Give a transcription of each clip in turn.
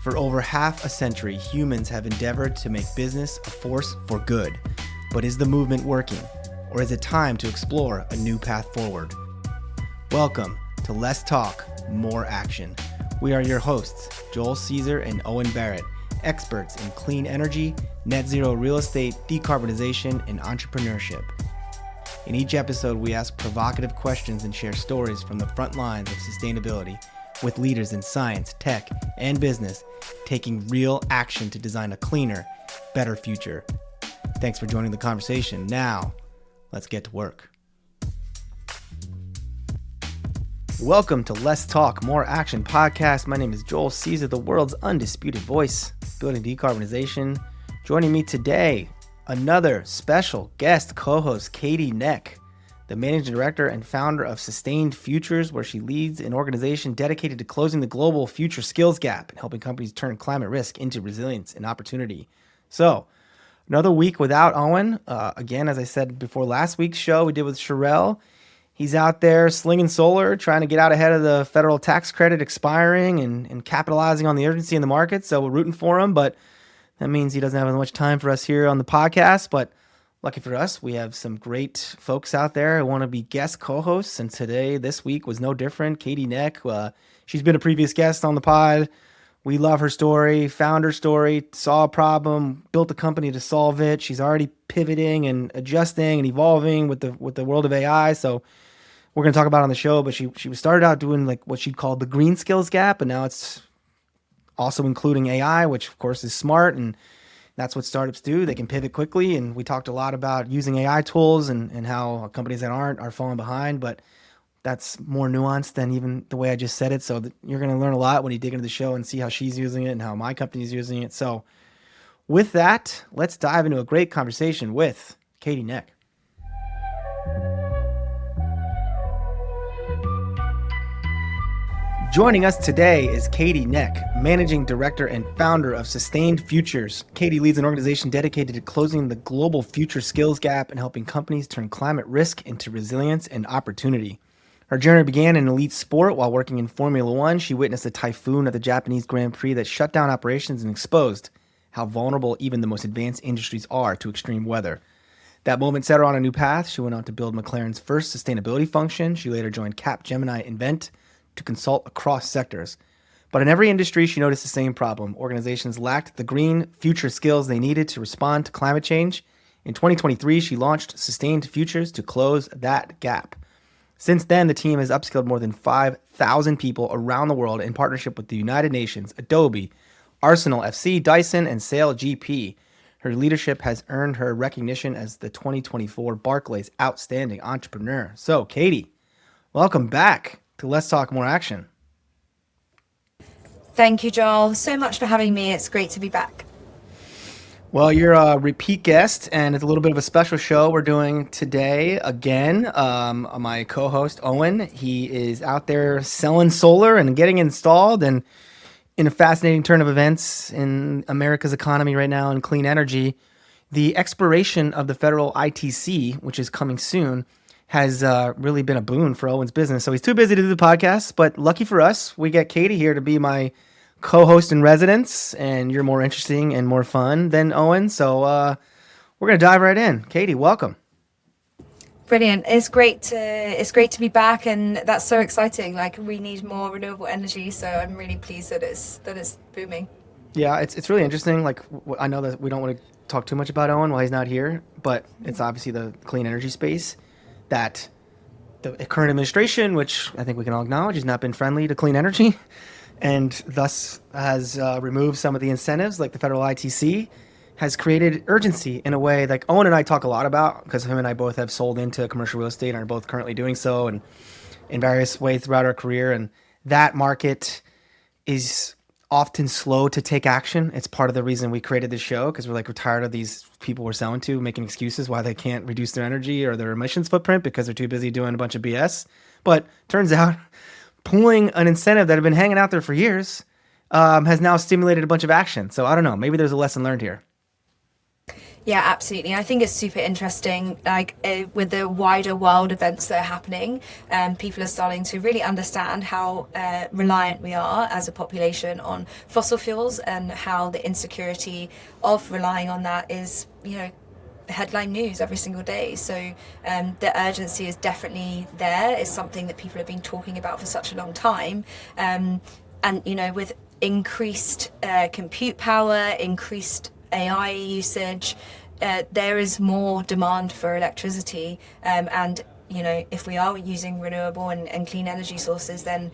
For over half a century, humans have endeavored to make business a force for good. But is the movement working? Or is it time to explore a new path forward? Welcome to Less Talk, More Action. We are your hosts, Joel Caesar and Owen Barrett, experts in clean energy, net zero real estate, decarbonization, and entrepreneurship. In each episode, we ask provocative questions and share stories from the front lines of sustainability with leaders in science, tech, and business taking real action to design a cleaner, better future. Thanks for joining the conversation. Now, let's get to work. Welcome to Less Talk, More Action podcast. My name is Joel Caesar, the world's undisputed voice, building decarbonization. Joining me today, another special guest co-host, Katie Neck, the managing director and founder of Sustained Futures, where she leads an organization dedicated to closing the global future skills gap and helping companies turn climate risk into resilience and opportunity. So, another week without Owen. Again, as I said before last week's show, we did with Sherelle. He's out there slinging solar, trying to get out ahead of the federal tax credit expiring and capitalizing on the urgency in the market. So we're rooting for him, but that means he doesn't have as much time for us here on the podcast. But lucky for us, we have some great folks out there who want to be guest co-hosts. And this week was no different. Katie Neck, she's been a previous guest on the pod. We love her story, found her story, saw a problem, built a company to solve it. She's already pivoting and adjusting and evolving with the world of AI. So we're going to talk about it on the show, but she started out doing like what she'd call the green skills gap. And now it's also including AI, which of course is smart. And that's what startups do. They can pivot quickly. And we talked a lot about using AI tools and how companies that aren't are falling behind, but that's more nuanced than even the way I just said it. So you're going to learn a lot when you dig into the show and see how she's using it and how my company is using it. So with that, let's dive into a great conversation with Katie Neck. Joining us today is Katie Neck, Managing Director and founder of Sustained Futures. Katie leads an organization dedicated to closing the global future skills gap and helping companies turn climate risk into resilience and opportunity. Her journey began in elite sport while working in Formula One. She witnessed a typhoon at the Japanese Grand Prix that shut down operations and exposed how vulnerable even the most advanced industries are to extreme weather. That moment set her on a new path. She went on to build McLaren's first sustainability function. She later joined Capgemini Invent to consult across sectors. But in every industry, she noticed the same problem. Organizations lacked the green future skills they needed to respond to climate change. In 2023, she launched Sustained Futures to close that gap. Since then, the team has upskilled more than 5,000 people around the world in partnership with the United Nations, Adobe, Arsenal FC, Dyson, and Sail GP. Her leadership has earned her recognition as the 2024 Barclays Outstanding Entrepreneur. So, Katie, welcome back to Let's Talk More Action. Thank you, Joel, so much for having me. It's great to be back. Well, you're a repeat guest, and it's a little bit of a special show we're doing today. Again, my co-host, Owen, he is out there selling solar and getting installed, and in a fascinating turn of events in America's economy right now in clean energy, the expiration of the federal ITC, which is coming soon, has really been a boon for Owen's business. So he's too busy to do the podcast, but lucky for us, we get Katie here to be my co-host in residence, and you're more interesting and more fun than Owen. So we're going to dive right in. Katie, welcome. Brilliant. It's great to be back, and that's so exciting. Like, we need more renewable energy, so I'm really pleased that it's booming. Yeah, it's really interesting. Like, I know that we don't want to talk too much about Owen while he's not here, but it's obviously the clean energy space that the current administration, which I think we can all acknowledge, has not been friendly to clean energy, and thus has removed some of the incentives like the federal ITC, has created urgency in a way like Owen and I talk a lot about, because him and I both have sold into commercial real estate and are both currently doing so, and in various ways throughout our career. And that market is often slow to take action. It's part of the reason we created this show, because we're tired of these people we're selling to making excuses why they can't reduce their energy or their emissions footprint because they're too busy doing a bunch of BS. But turns out pulling an incentive that had been hanging out there for years has now stimulated a bunch of action. So I don't know, maybe there's a lesson learned here. Yeah, absolutely. I think it's super interesting, like with the wider world events that are happening, people are starting to really understand how reliant we are as a population on fossil fuels, and how the insecurity of relying on that is, headline news every single day. So the urgency is definitely there. It's something that people have been talking about for such a long time. And, with increased compute power, increased AI usage, there is more demand for electricity. And, if we are using renewable and clean energy sources, then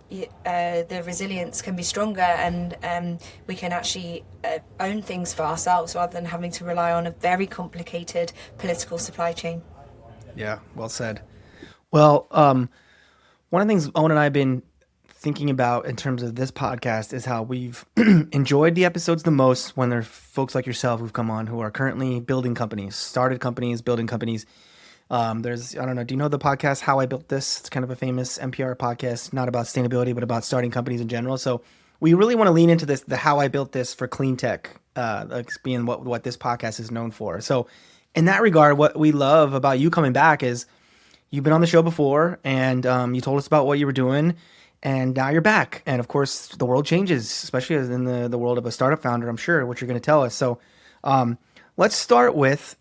the resilience can be stronger, and we can actually own things for ourselves rather than having to rely on a very complicated political supply chain. Yeah, well said. Well, one of the things Owen and I have been thinking about in terms of this podcast is how we've enjoyed the episodes the most when there are folks like yourself who've come on who are currently building companies, started companies, building companies. I don't know, do you know the podcast How I Built This? It's kind of a famous NPR podcast, not about sustainability, but about starting companies in general. So we really want to lean into this, the How I Built This for clean tech, like being what this podcast is known for. So in that regard, what we love about you coming back is you've been on the show before, and you told us about what you were doing, and now you're back. And of course, the world changes, especially in the world of a startup founder, I'm sure, what you're going to tell us. So um, let's start with,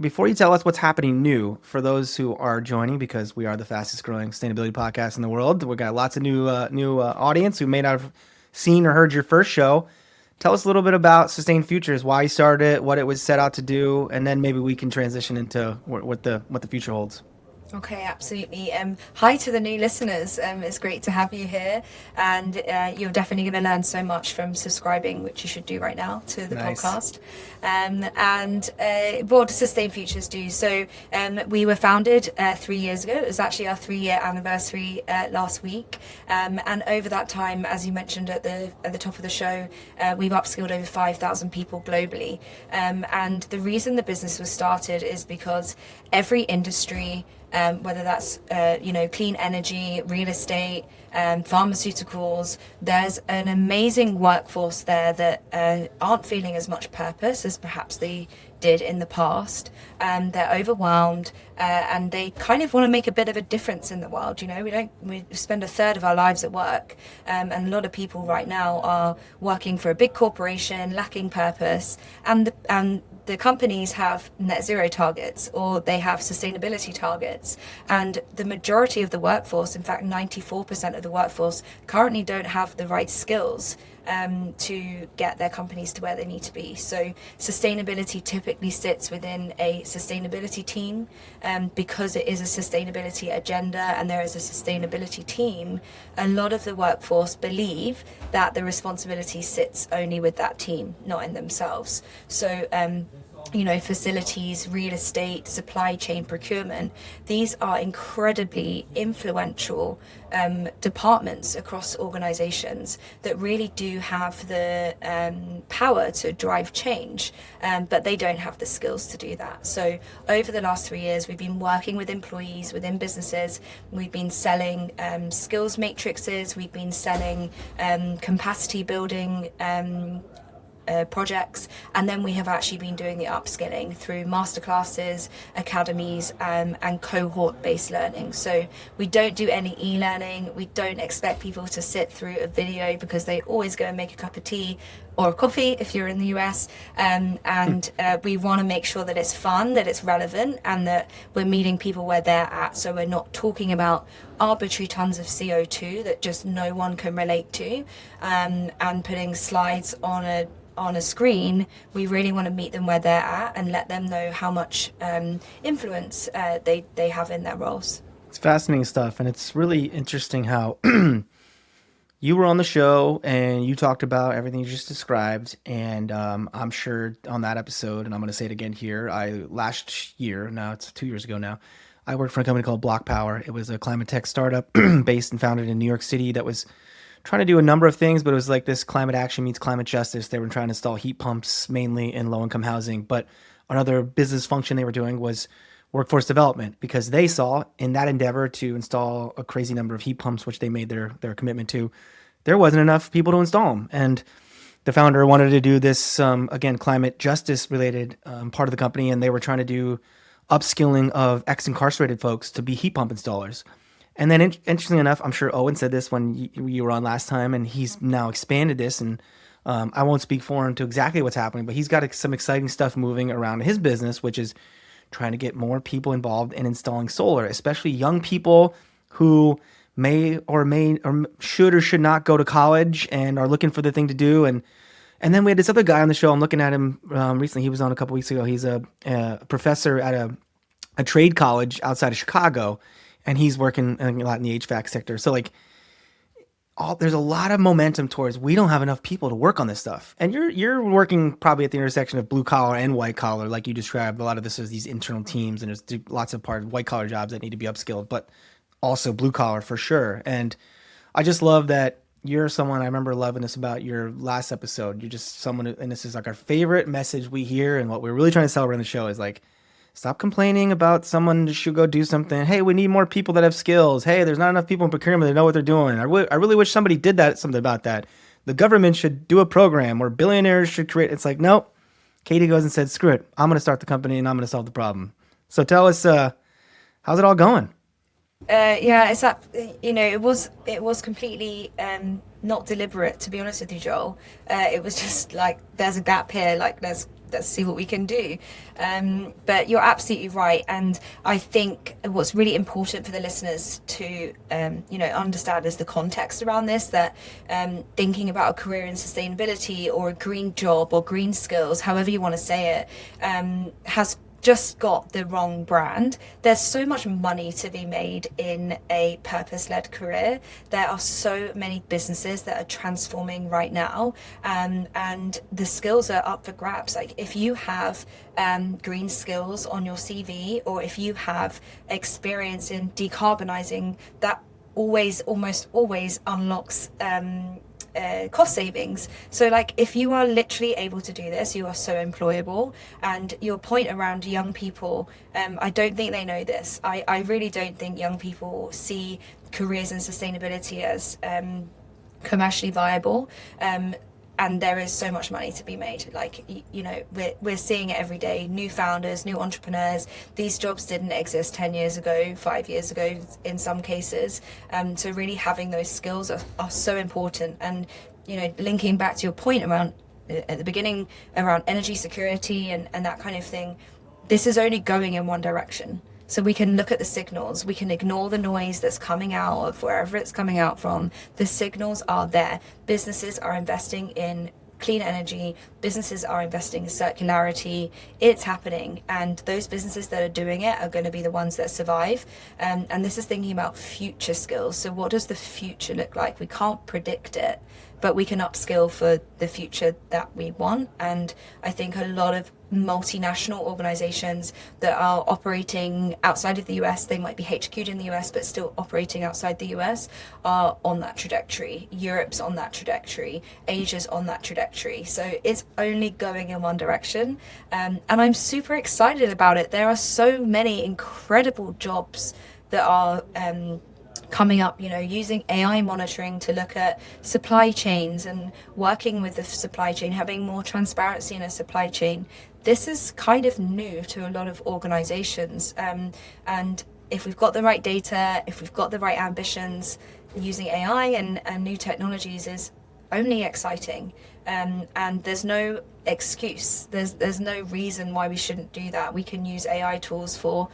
before you tell us what's happening new, for those who are joining, because we are the fastest growing sustainability podcast in the world. We've got lots of new audience who may not have seen or heard your first show. Tell us a little bit about Sustained Futures, why you started it, what it was set out to do, and then maybe we can transition into what the future holds. Okay, absolutely. Hi to the new listeners. It's great to have you here, and you're definitely going to learn so much from subscribing, which you should do right now to the Nice. podcast. And what does Sustained Futures do? So we were founded 3 years ago. It was actually our 3-year anniversary last week, and over that time, as you mentioned at the top of the show, we've upskilled over 5,000 people globally. And the reason the business was started is because every industry, whether that's clean energy, real estate, pharmaceuticals, there's an amazing workforce there that aren't feeling as much purpose as perhaps they did in the past. They're overwhelmed, and they kind of want to make a bit of a difference in the world. We spend a third of our lives at work, and a lot of people right now are working for a big corporation, lacking purpose, and the companies have net zero targets, or they have sustainability targets. And the majority of the workforce, in fact 94% of the workforce, currently don't have the right skills to get their companies to where they need to be. So sustainability typically sits within a sustainability team, because it is a sustainability agenda and there is a sustainability team. A lot of the workforce believe that the responsibility sits only with that team, not in themselves. So facilities, real estate, supply chain, procurement, these are incredibly influential departments across organizations that really do have the power to drive change, but they don't have the skills to do that. So over the last 3 years, we've been working with employees within businesses. We've been selling skills matrices. We've been selling capacity building projects, and then we have actually been doing the upskilling through masterclasses, academies, and cohort-based learning. So we don't do any e-learning. We don't expect people to sit through a video, because they always go and make a cup of tea or a coffee if you're in the US, and we want to make sure that it's fun, that it's relevant, and that we're meeting people where they're at. So we're not talking about arbitrary tons of CO2 that just no one can relate to, and putting slides on a screen. We really want to meet them where they're at and let them know how much influence they have in their roles. It's fascinating stuff, and it's really interesting how you were on the show and you talked about everything you just described, and I'm sure on that episode, and I'm going to say it again here, last year, now it's 2 years ago now, I worked for a company called Block Power. It was a climate tech startup based and founded in New York City that was trying to do a number of things, but it was like this climate action meets climate justice. They were trying to install heat pumps mainly in low-income housing, but another business function they were doing was workforce development, because they saw in that endeavor to install a crazy number of heat pumps, which they made their commitment to, there wasn't enough people to install them. And the founder wanted to do this, again, climate justice related part of the company, and they were trying to do upskilling of ex-incarcerated folks to be heat pump installers. And then, interestingly enough, I'm sure Owen said this when you were on last time, and he's now expanded this. And I won't speak for him to exactly what's happening, but he's got some exciting stuff moving around his business, which is trying to get more people involved in installing solar, especially young people who may or should or should not go to college and are looking for the thing to do. And then we had this other guy on the show. I'm looking at him recently. He was on a couple weeks ago. He's a professor at a trade college outside of Chicago, and he's working a lot in the HVAC sector. So like, there's a lot of momentum towards we don't have enough people to work on this stuff. And you're working probably at the intersection of blue collar and white collar, like you described. A lot of this is these internal teams, and there's lots of white collar jobs that need to be upskilled, but also blue collar for sure. And I just love that you're someone, I remember loving this about your last episode. You're just someone, and this is like our favorite message we hear, and what we're really trying to celebrate on the show is like, stop complaining about someone should go do something. Hey, we need more people that have skills. Hey, there's not enough people in procurement that know what they're doing. I really wish somebody did something about that. The government should do a program where billionaires should create. It's like, nope. Katie goes and said, screw it. I'm going to start the company and I'm going to solve the problem. So tell us, how's it all going? Yeah, it's that, it was completely not deliberate, to be honest with you, Joel. It was just like, there's a gap here, like let's see what we can do. But you're absolutely right. And I think what's really important for the listeners to, understand is the context around this, that thinking about a career in sustainability or a green job or green skills, however you want to say it, has just got the wrong brand. There's so much money to be made in a purpose-led career. There are so many businesses that are transforming right now, and the skills are up for grabs. Like if you have green skills on your CV, or if you have experience in decarbonizing, that almost always unlocks cost savings. So like if you are literally able to do this, you are so employable. And your point around young people, I don't think they know this. I really don't think young people see careers in sustainability as commercially viable. And there is so much money to be made. Like, we're seeing it every day. New founders, new entrepreneurs. These jobs didn't exist 10 years ago, 5 years ago, in some cases. So really having those skills are so important. And, linking back to your point around at the beginning around energy security and that kind of thing, this is only going in one direction. So we can look at the signals, we can ignore the noise that's coming out of wherever it's coming out from. The signals are there. Businesses are investing in clean energy, businesses are investing in circularity. It's happening, and those businesses that are doing it are going to be the ones that survive. And this is thinking about future skills. So what does the future look like? We can't predict it, but we can upskill for the future that we want. And I think a lot of multinational organizations that are operating outside of the US, they might be HQ'd in the US but still operating outside the US, are on that trajectory. Europe's on that trajectory, Asia's on that trajectory. So it's only going in one direction, and I'm super excited about it. There are so many incredible jobs that are coming up, using AI monitoring to look at supply chains and working with the supply chain, having more transparency in a supply chain. This is kind of new to a lot of organizations. And if we've got the right data, if we've got the right ambitions, using AI and new technologies is only exciting. And there's no excuse. There's no reason why we shouldn't do that. We can use AI tools for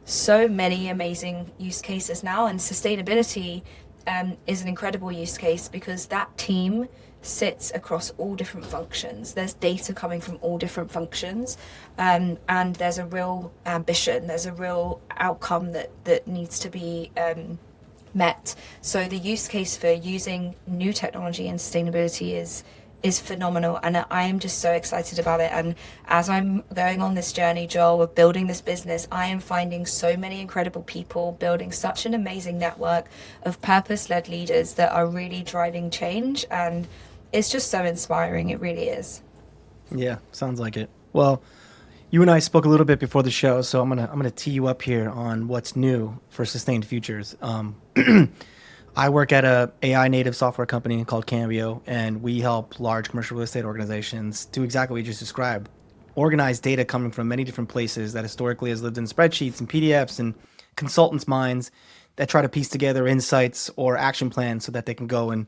so many amazing use cases now, and sustainability is an incredible use case because that team sits across all different functions. There's data coming from all different functions, and there's a real ambition, there's a real outcome that needs to be met. So the use case for using new technology and sustainability is phenomenal, and I am just so excited about it. And as I'm going on this journey, Joel, of building this business, I am finding so many incredible people, building such an amazing network of purpose-led leaders that are really driving change, and it's just so inspiring. It really is. Yeah, sounds like it. Well, you and I spoke a little bit before the show, so I'm gonna tee you up here on what's new for Sustained Futures. I work at a AI native software company called Cambio, and we help large commercial real estate organizations do exactly what you just described. Organize data coming from many different places that historically has lived in spreadsheets and PDFs and consultants' minds that try to piece together insights or action plans so that they can go and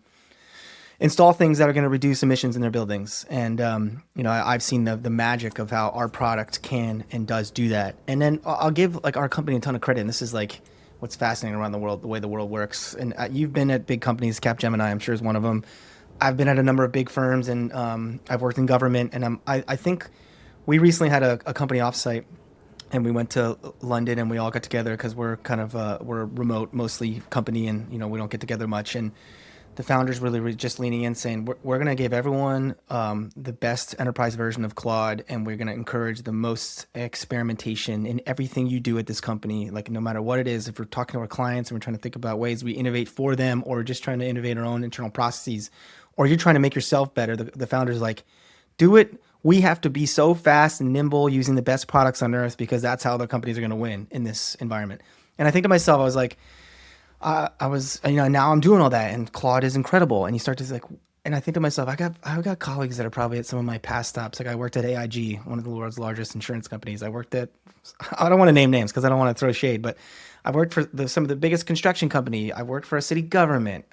install things that are going to reduce emissions in their buildings. And I've seen the magic of how our product can and does do that. And then I'll give like our company a ton of credit. And this is like what's fascinating around the world, the way the world works. And you've been at big companies. Capgemini, I'm sure, is one of them. I've been at a number of big firms, and I've worked in government. And I think we recently had a company offsite, and we went to London, and we all got together because we're kind of we're a remote mostly company, and we don't get together much. And the founders really were just leaning in, saying we're going to give everyone the best enterprise version of Claude, and we're going to encourage the most experimentation in everything you do at this company. Like no matter what it is, if we're talking to our clients and we're trying to think about ways we innovate for them, or just trying to innovate our own internal processes, or you're trying to make yourself better, the founders like, do it. We have to be so fast and nimble using the best products on earth because that's how the companies are going to win in this environment. And I think to myself, I was like, I was, now I'm doing all that, and Claude is incredible. And you start to like, and I think to myself, I've got colleagues that are probably at some of my past stops. Like I worked at AIG, one of the world's largest insurance companies. I worked at, I don't want to name names because I don't want to throw shade, but I've worked for some of the biggest construction company. I worked for a city government,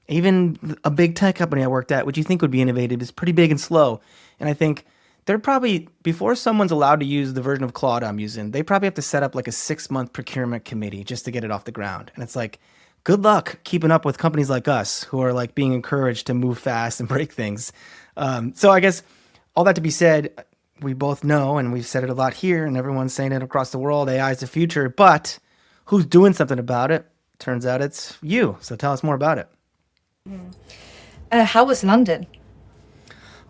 even a big tech company I worked at, which you think would be innovative, is pretty big and slow. And I think they're probably, before someone's allowed to use the version of Claude I'm using, they probably have to set up like a 6-month procurement committee just to get it off the ground. And it's like, good luck keeping up with companies like us who are like being encouraged to move fast and break things. So I guess all that to be said, we both know, and we've said it a lot here, and everyone's saying it across the world, AI is the future, but who's doing something about it? Turns out it's you. So tell us more about it. How was London?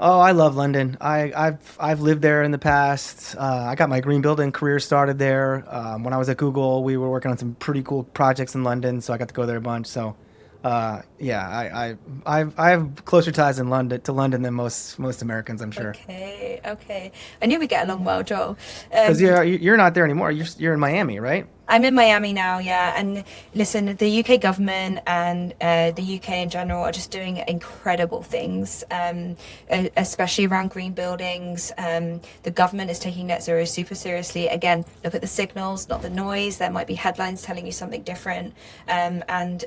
Oh, I love London. I've lived there in the past. I got my green building career started there. When I was at Google, we were working on some pretty cool projects in London, so I got to go there a bunch. So, yeah, I have closer ties in London to London than most Americans, I'm sure. Okay. I knew we get along well, Joel. Because you're not there anymore. You're in Miami, right? I'm in Miami now, yeah. And listen, the UK government and the UK in general are just doing incredible things, especially around green buildings. The government is taking net zero super seriously. Again, look at the signals, not the noise. There might be headlines telling you something different, and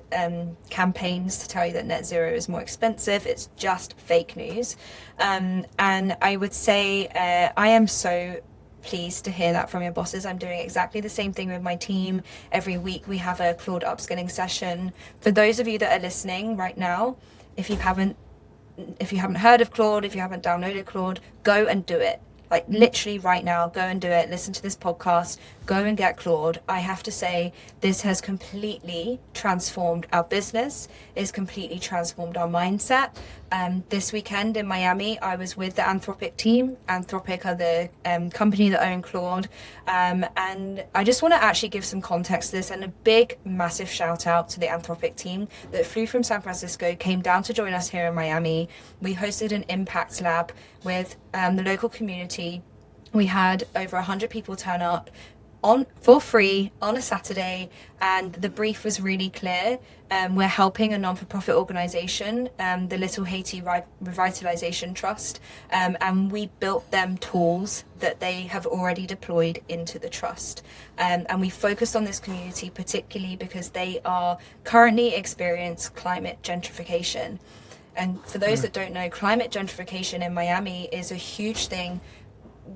campaigns to tell you that net zero is more expensive. It's just fake news. And I would say I am so pleased to hear that from your bosses. I'm doing exactly the same thing with my team. Every week we have a Claude upskilling session. For those of you that are listening right now, if you haven't heard of Claude, if you haven't downloaded Claude, go and do it. Like literally right now, go and do it. Listen to this podcast, go and get Claude. I have to say, this has completely transformed our business. It's completely transformed our mindset. This weekend in Miami, I was with the Anthropic team. Anthropic are the company that own Claude. And I just want to actually give some context to this, and a big, massive shout out to the Anthropic team that flew from San Francisco, came down to join us here in Miami. We hosted an impact lab with the local community. We had over 100 people turn up for free on a Saturday, and the brief was really clear. We're helping a non-for-profit organization, the Little Haiti Revitalization Trust, and we built them tools that they have already deployed into the trust. And we focused on this community particularly because they are currently experiencing climate gentrification. And for those that don't know, climate gentrification in Miami is a huge thing.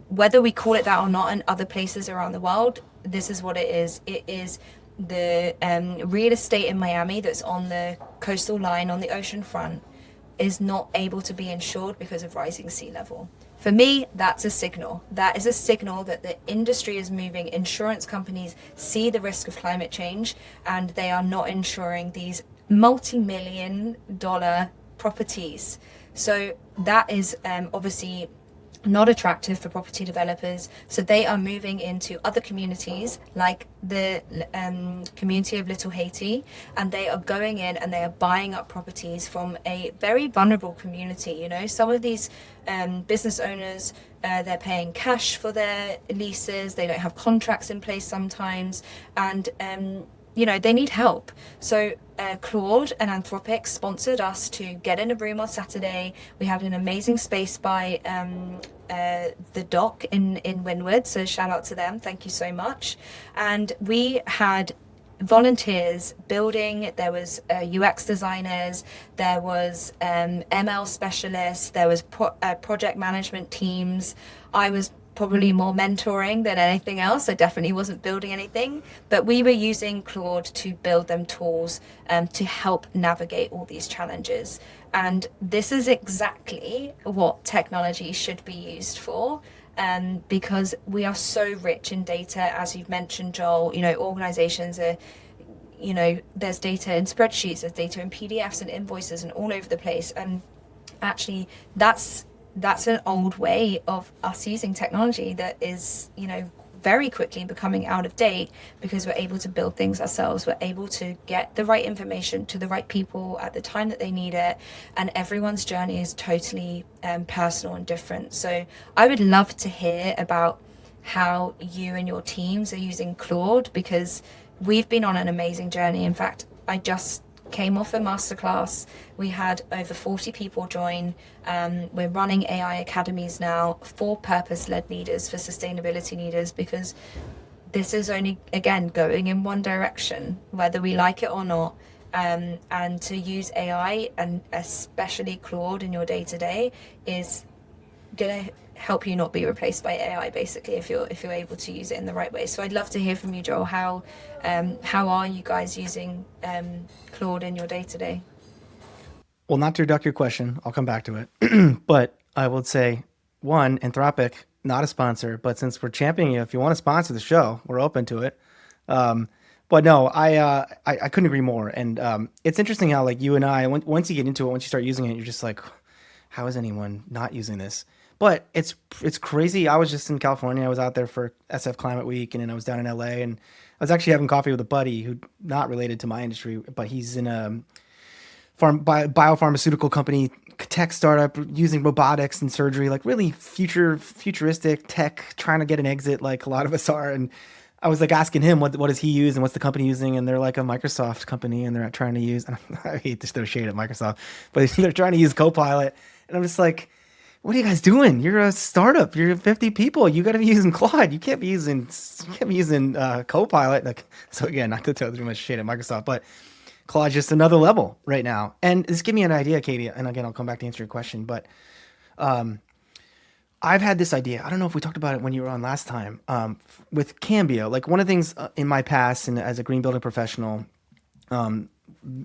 Whether we call it that or not in other places around the world, this is what it is. It is the real estate in Miami that's on the coastal line, on the ocean front, is not able to be insured because of rising sea level. For me, that's a signal. That is a signal that the industry is moving. Insurance companies see the risk of climate change, and they are not insuring these multi-million-dollar properties. So that is obviously not attractive for property developers. So they are moving into other communities like the community of Little Haiti, and they are going in and they are buying up properties from a very vulnerable community. You know, some of these business owners, they're paying cash for their leases. They don't have contracts in place sometimes, and they need help. So Claude and Anthropic sponsored us to get in a room on Saturday. We had an amazing space by the dock in Wynwood, so shout out to them, thank you so much. And we had volunteers building. There was UX designers, there was ML specialists, there was project management teams. I was probably more mentoring than anything else. I definitely wasn't building anything, but we were using Claude to build them tools to help navigate all these challenges. And this is exactly what technology should be used for. Because we are so rich in data, as you've mentioned, Joel. Organizations are, there's data in spreadsheets, there's data in PDFs and invoices and all over the place. And actually, that's an old way of us using technology that is, very quickly becoming out of date, because we're able to build things ourselves. We're able to get the right information to the right people at the time that they need it, and everyone's journey is totally personal and different. So I would love to hear about how you and your teams are using Claude, because we've been on an amazing journey. In fact, I just came off a masterclass. We had over 40 people join. We're running AI academies now for purpose-led leaders, for sustainability leaders, because this is only, again, going in one direction, whether we like it or not. And to use AI, and especially Claude, in your day-to-day is going to help you not be replaced by AI, basically, if you're able to use it in the right way. So I'd love to hear from you, Joel. How are you guys using Claude in your day-to-day? Well, not to duck your question, I'll come back to it. But I would say, one, Anthropic, not a sponsor, but since we're championing you, if you want to sponsor the show, we're open to it. But no, I couldn't agree more. And it's interesting how, like, you and I, once you get into it, once you start using it, you're just like, how is anyone not using this? But it's crazy. I was just in California. I was out there for SF Climate Week, and then I was down in LA, and I was actually having coffee with a buddy who not related to my industry, but he's in a biopharmaceutical company, tech startup using robotics and surgery, like really futuristic tech, trying to get an exit like a lot of us are. And I was like asking him what does he use and what's the company using, and they're like a Microsoft company, and they're trying to use, and I hate to throw shade at Microsoft, but they're trying to use Copilot, and I'm just like, what are you guys doing? You're a startup. You're 50 people. You got to be using Claude. You can't be using Copilot. Like, so again, not to throw too much shade at Microsoft, but Claude's just another level right now. And this give me an idea, Katie. And again, I'll come back to answer your question. But I've had this idea. I don't know if we talked about it when you were on last time, with Cambio. Like, one of the things in my past, and as a green building professional,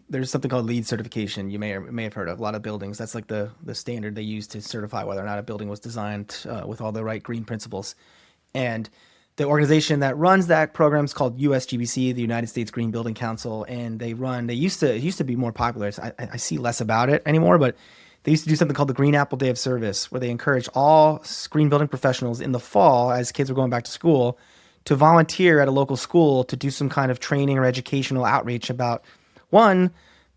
there's something called LEED certification. You may have heard of. A lot of buildings, that's like the standard they use to certify whether or not a building was designed with all the right green principles. And the organization that runs that program is called USGBC, the United States Green Building Council, and it used to be more popular. I see less about it anymore, but they used to do something called the Green Apple Day of Service, where they encourage all green building professionals in the fall, as kids were going back to school, to volunteer at a local school to do some kind of training or educational outreach about, one,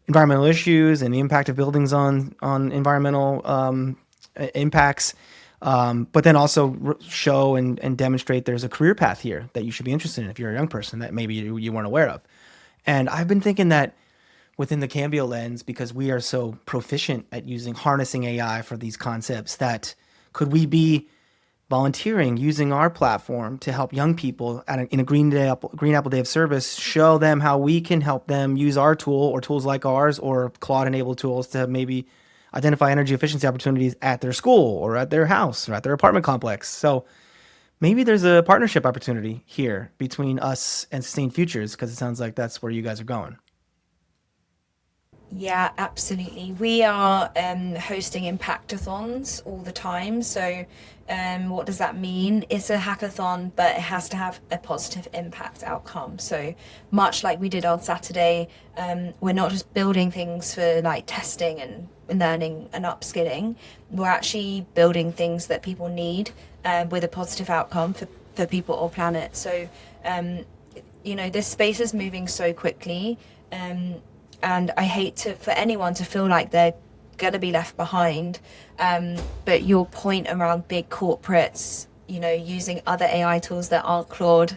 environmental issues and the impact of buildings on environmental impacts, but then also show and demonstrate there's a career path here that you should be interested in if you're a young person that maybe you weren't aware of. And I've been thinking that within the Cambio lens, because we are so proficient at harnessing AI for these concepts, that could we be volunteering, using our platform to help young people in a Green Apple Day of Service, show them how we can help them use our tool or tools like ours or Claude-enabled tools to maybe identify energy efficiency opportunities at their school or at their house or at their apartment complex. So maybe there's a partnership opportunity here between us and Sustained Futures, because it sounds like that's where you guys are going. Yeah, absolutely. We are hosting impactathons all the time. So what does that mean? It's a hackathon, but it has to have a positive impact outcome. So much like we did on Saturday, we're not just building things for like testing and learning and upskilling. We're actually building things that people need with a positive outcome for people or planet. So, this space is moving so quickly. And I hate for anyone to feel like they're going to be left behind. But your point around big corporates, using other AI tools that aren't Claude,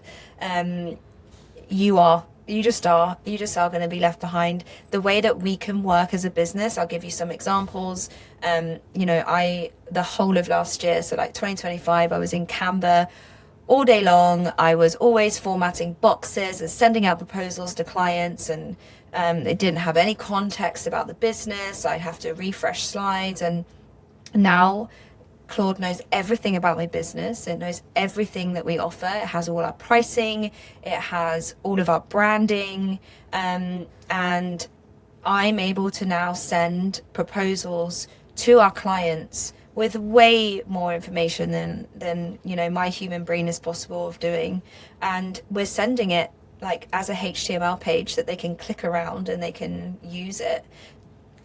you are You just are going to be left behind. The way that we can work as a business, I'll give you some examples. The whole of last year, so like 2025, I was in Canberra all day long. I was always formatting boxes and sending out proposals to clients, and they didn't have any context about the business. I'd have to refresh slides, and now Claude knows everything about my business. It knows everything that we offer. It has all our pricing. It has all of our branding. And I'm able to now send proposals to our clients with way more information than my human brain is possible of doing. And we're sending it like as a HTML page that they can click around and they can use it.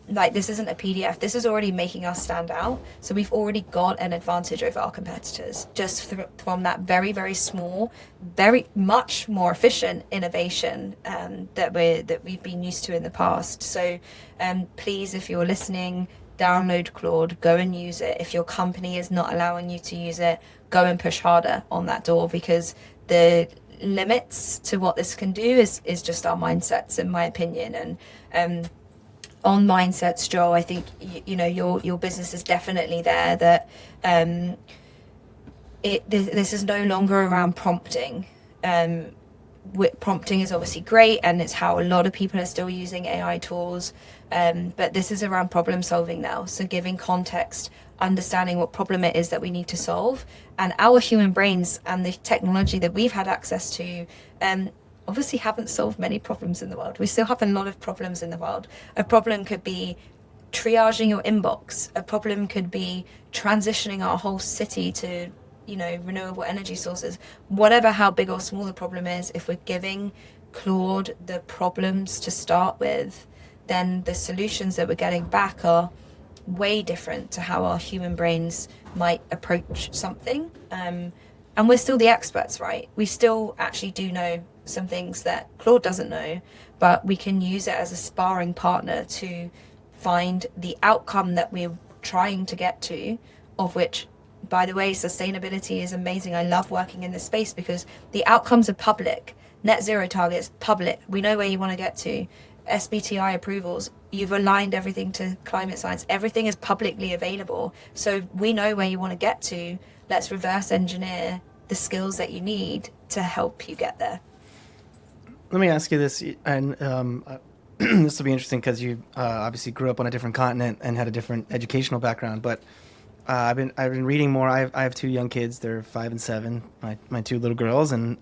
Like, this isn't a PDF. This is already making us stand out. So we've already got an advantage over our competitors just from that very, very small, very much more efficient innovation that we've been used to in the past. So please, if you're listening, download Claude, go and use it. If your company is not allowing you to use it, go and push harder on that door, because the limits to what this can do is just our mindsets, in my opinion. And on mindsets, Joel, I think your business is definitely there. That this is no longer around prompting. Prompting is obviously great, and it's how a lot of people are still using AI tools. But this is around problem solving now. So giving context, understanding what problem it is that we need to solve, and our human brains and the technology that we've had access to obviously haven't solved many problems in the world. We still have a lot of problems in the world. A problem could be triaging your inbox. A problem could be transitioning our whole city to, renewable energy sources. Whatever how big or small the problem is, if we're giving Claude the problems to start with, then the solutions that we're getting back are way different to how our human brains might approach something. And we're still the experts, right? We still actually do know some things that Claude doesn't know, but we can use it as a sparring partner to find the outcome that we're trying to get to, of which, by the way, sustainability is amazing. I love working in this space because the outcomes are public. Net zero targets, public. We know where you want to get to. SBTI approvals, you've aligned everything to climate science. Everything is publicly available. So we know where you want to get to. Let's reverse engineer the skills that you need to help you get there. Let me ask you this, and this will be interesting because you obviously grew up on a different continent and had a different educational background. But I've been reading more. I have two young kids. They're 5 and 7. My two little girls, and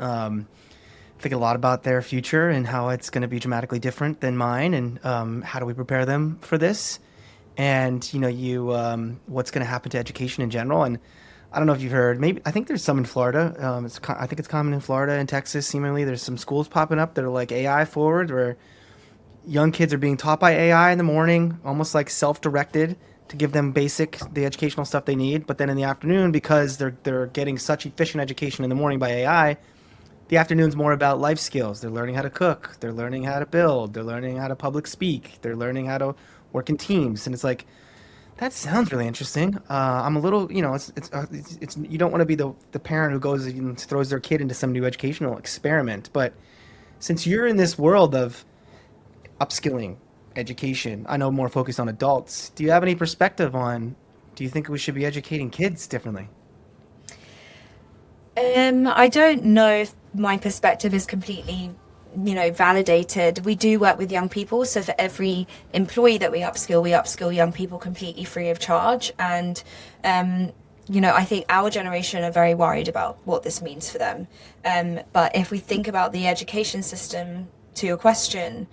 think a lot about their future and how it's going to be dramatically different than mine, and how do we prepare them for this, and what's going to happen to education in general. And I don't know if you've heard, maybe I think there's some in Florida. I think it's common in Florida and Texas. Seemingly, there's some schools popping up that are like AI forward, where young kids are being taught by AI in the morning, almost like self-directed, to give them the educational stuff they need. But then in the afternoon, because they're getting such efficient education in the morning by AI, the afternoon's more about life skills. They're learning how to cook. They're learning how to build. They're learning how to public speak. They're learning how to work in teams. And it's like, that sounds really interesting. I'm a little, it's you don't want to be the parent who goes and throws their kid into some new educational experiment. But since you're in this world of upskilling, education, I know more focused on adults, do you have any perspective on, do you think we should be educating kids differently? I don't know if my perspective is completely, validated. We do work with young people. So for every employee that we upskill young people completely free of charge. And, I think our generation are very worried about what this means for them. But if we think about the education system, to your question,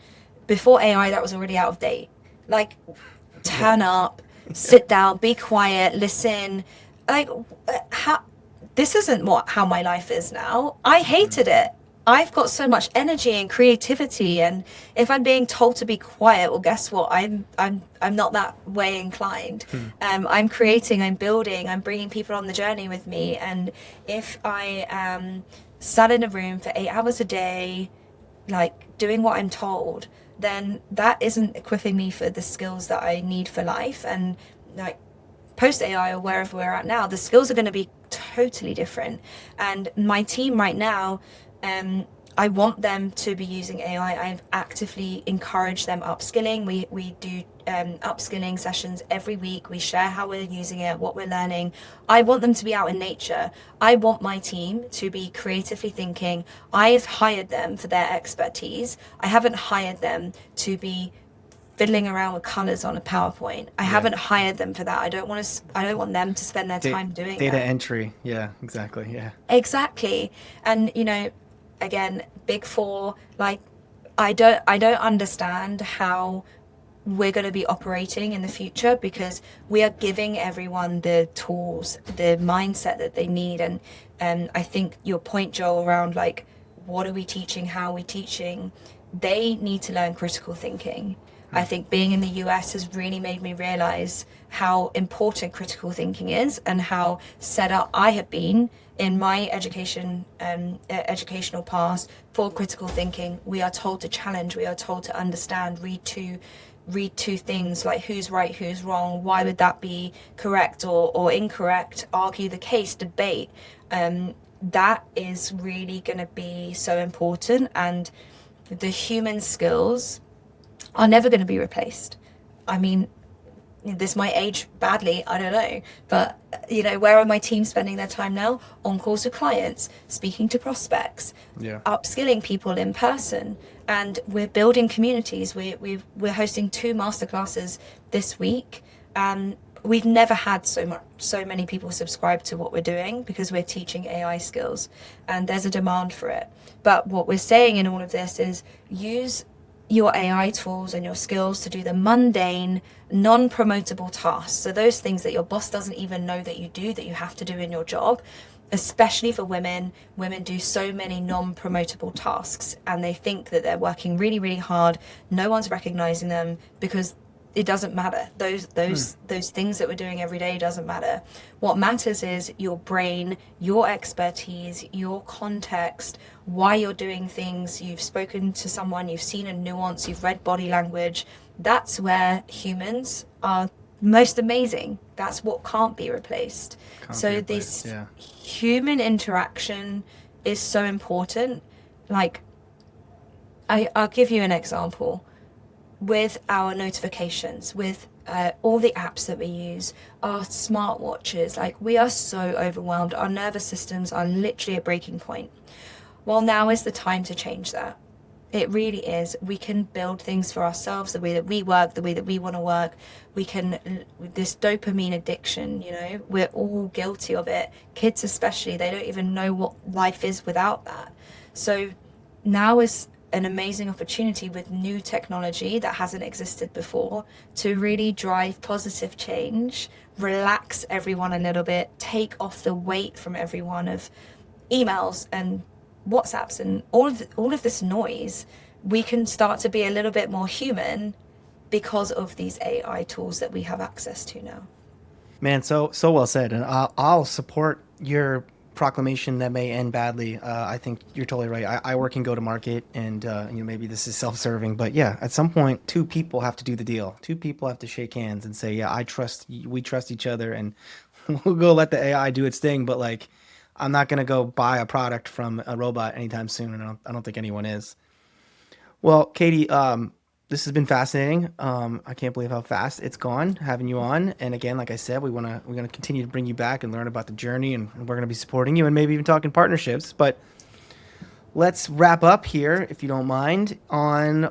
before AI, that was already out of date. Like, turn up, sit down, be quiet, listen. Like, this isn't how my life is now. I hated it. I've got so much energy and creativity, and if I'm being told to be quiet, well, guess what? I'm not that way inclined. I'm creating, I'm building, I'm bringing people on the journey with me. And if I am sat in a room for 8 hours a day, like doing what I'm told, then that isn't equipping me for the skills that I need for life. And like post AI or wherever we're at now, the skills are going to be totally different. And my team right now, I want them to be using AI. I actively encourage them upskilling. We do upskilling sessions every week. We share how we're using it, what we're learning. I want them to be out in nature. I want my team to be creatively thinking. I've hired them for their expertise. I haven't hired them to be fiddling around with colors on a PowerPoint. I haven't hired them for that. I don't want them to spend their time doing data that. entry. Yeah, exactly. Yeah. Exactly. And again, big four, like I don't understand how we're going to be operating in the future, because we are giving everyone the tools, the mindset that they need. And I think your point, Joel, around like, what are we teaching? How are we teaching? They need to learn critical thinking. I think being in the US has really made me realize how important critical thinking is, and how set up I have been in my educational past for critical thinking. We are told to challenge, we are told to understand, read two things, like who's right, who's wrong, why would that be correct or incorrect, argue the case, debate. That is really going to be so important, and the human skills are never going to be replaced. I mean, this might age badly, I don't know, but where are my team spending their time now? On calls with clients, speaking to prospects, upskilling people in person, and we're building communities. We're hosting 2 masterclasses this week. We've never had so many people subscribe to what we're doing, because we're teaching AI skills, and there's a demand for it. But what we're saying in all of this is, use your AI tools and your skills to do the mundane, non-promotable tasks. So those things that your boss doesn't even know that you do, that you have to do in your job, especially for women. Women do so many non-promotable tasks, and they think that they're working really, really hard. No one's recognizing them, because it doesn't matter. Those things that we're doing every day doesn't matter. What matters is your brain, your expertise, your context, why you're doing things. You've spoken to someone, you've seen a nuance, you've read body language. That's where humans are most amazing. That's what can't be replaced. This human interaction is so important. Like, I'll give you an example. With our notifications, with all the apps that we use, our smartwatches, like, we are so overwhelmed. Our nervous systems are literally at breaking point. Well, now is the time to change that. It really is. We can build things for ourselves, the way that we work, the way that we want to work. We can, this dopamine addiction, we're all guilty of it. Kids especially, they don't even know what life is without that. So now is an amazing opportunity, with new technology that hasn't existed before, to really drive positive change, relax everyone a little bit, take off the weight from everyone of emails and WhatsApps and all of this noise. We can start to be a little bit more human because of these AI tools that we have access to now. Man, so well said, and I'll support your proclamation that may end badly. I think you're totally right. I work in go-to-market, and maybe this is self-serving, but yeah, at some point, 2 people have to do the deal. 2 people have to shake hands and say, yeah, we trust each other, and we'll go let the AI do its thing. But like, I'm not gonna go buy a product from a robot anytime soon, and I don't think anyone is. Well, Katie, this has been fascinating. I can't believe how fast it's gone having you on. And again, like I said, we're gonna continue to bring you back and learn about the journey, and we're gonna be supporting you, and maybe even talking partnerships. But let's wrap up here, if you don't mind, on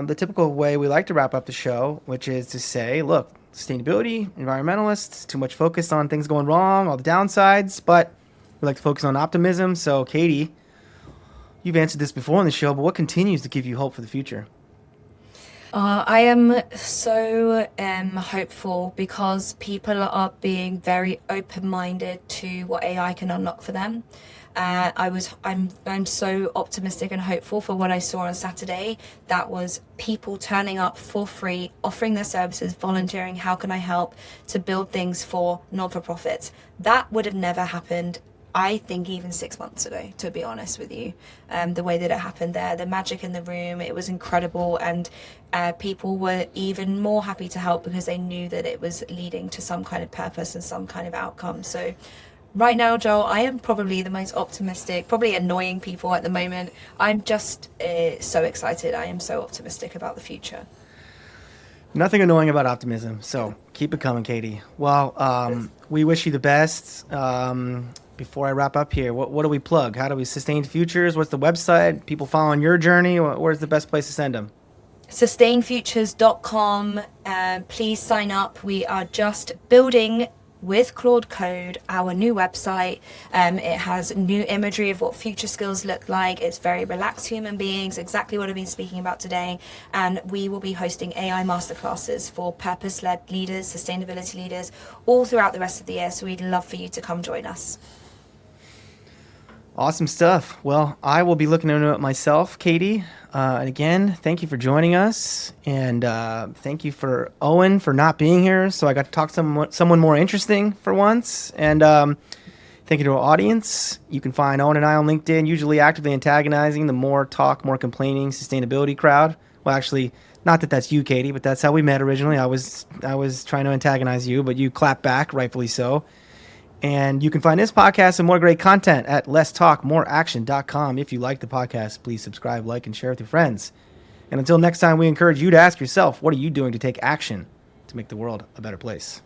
the typical way we like to wrap up the show, which is to say, look, sustainability, environmentalists, too much focus on things going wrong, all the downsides, but we like to focus on optimism. So, Katie, you've answered this before on the show, but what continues to give you hope for the future? I am so hopeful, because people are being very open-minded to what AI can unlock for them. I'm so optimistic and hopeful for what I saw on Saturday. That was people turning up for free, offering their services, volunteering. How can I help to build things for non-for-profits? That would have never happened, I think, even 6 months ago, to be honest with you. The way that it happened there, the magic in the room, it was incredible. And people were even more happy to help, because they knew that it was leading to some kind of purpose and some kind of outcome. So Right now, Joel, I am probably the most optimistic, probably annoying people at the moment. I'm just so excited. I am so optimistic about the future. Nothing annoying about optimism. So keep it coming, Katie. Well, we wish you the best. Before I wrap up here, what do we plug? How do we sustain futures? What's the website? People following your journey? Where's the best place to send them? Sustainfutures.com. Please sign up. We are just building with Claude Code our new website. It has new imagery of what future skills look like. It's very relaxed human beings, exactly what I've been speaking about today. And we will be hosting AI masterclasses for purpose-led leaders, sustainability leaders, all throughout the rest of the year. So we'd love for you to come join us. Awesome stuff. Well, I will be looking into it myself, Katie. And again, thank you for joining us. And thank you for Owen for not being here. So I got to talk to someone more interesting for once. And thank you to our audience. You can find Owen and I on LinkedIn, usually actively antagonizing the more talk, more complaining sustainability crowd. Well, actually, not that that's you, Katie, but that's how we met originally. I was trying to antagonize you, but you clapped back, rightfully so. And you can find this podcast and more great content at lesstalkmoreaction.com. If you like the podcast, please subscribe, like, and share with your friends. And until next time, we encourage you to ask yourself, what are you doing to take action to make the world a better place?